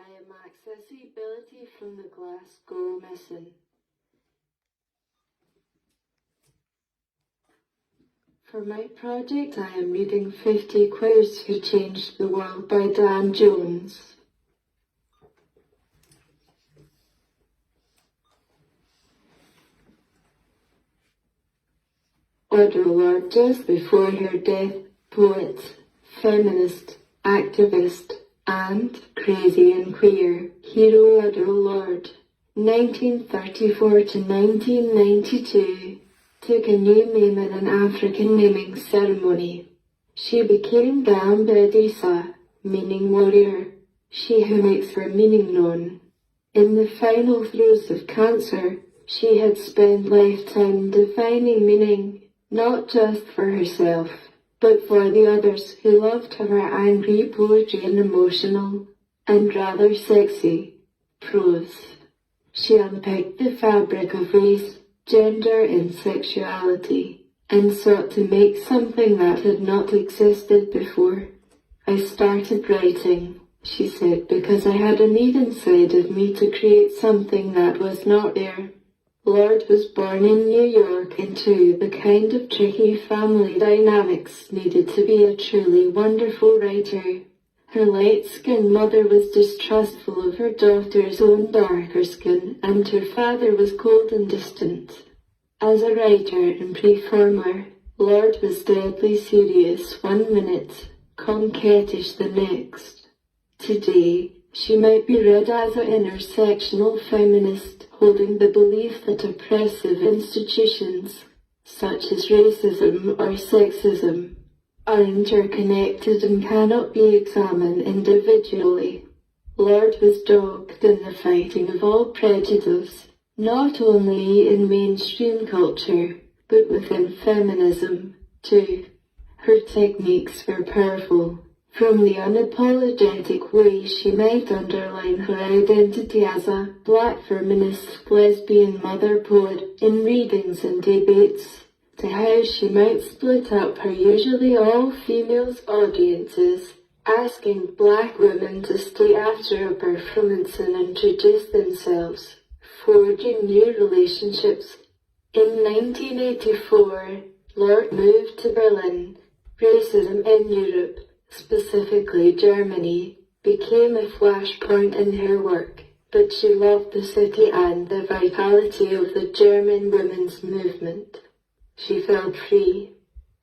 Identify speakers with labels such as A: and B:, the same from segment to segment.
A: I am Accessie Bility from the Glasgow Mission. For my project I am reading 50 Queers Who Changed the World by Dan Jones. Audre Lorde, just before her death, poet, feminist, activist, and crazy and queer hero Audre Lorde, 1934 to 1992, took a new name in an African naming ceremony. She became Gambedisa, meaning warrior, she who makes her meaning known. In the final throes of cancer, she had spent lifetime defining meaning, not just for herself, but for the others who loved her angry poetry and emotional, and rather sexy, prose. She unpicked the fabric of race, gender and sexuality, and sought to make something that had not existed before. I started writing, she said, because I had a need inside of me to create something that was not there. Lorde was born in New York into the kind of tricky family dynamics needed to be a truly wonderful writer. Her light-skinned mother was distrustful of her daughter's own darker skin, and her father was cold and distant. As a writer and performer, Lorde was deadly serious one minute, coquettish the next. Today, she might be read as an intersectional feminist, holding the belief that oppressive institutions, such as racism or sexism, are interconnected and cannot be examined individually. Lorde was dogged in the fighting of all prejudice, not only in mainstream culture, but within feminism, too. Her techniques were powerful. From the unapologetic way she might underline her identity as a black feminist, lesbian mother poet in readings and debates, to how she might split up her usually all-females audiences, asking black women to stay after a performance and introduce themselves, forging new relationships. In 1984, Lorde moved to Berlin. Racism in Europe, specifically Germany, became a flashpoint in her work, but she loved the city and the vitality of the German women's movement. She felt free.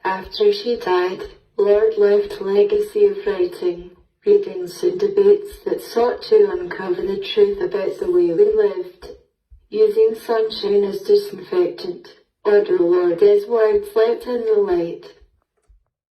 A: After she died, Lorde left a legacy of writing, readings and debates that sought to uncover the truth about the way we lived. Using sunshine as disinfectant, Audre Lorde's words lived in the light.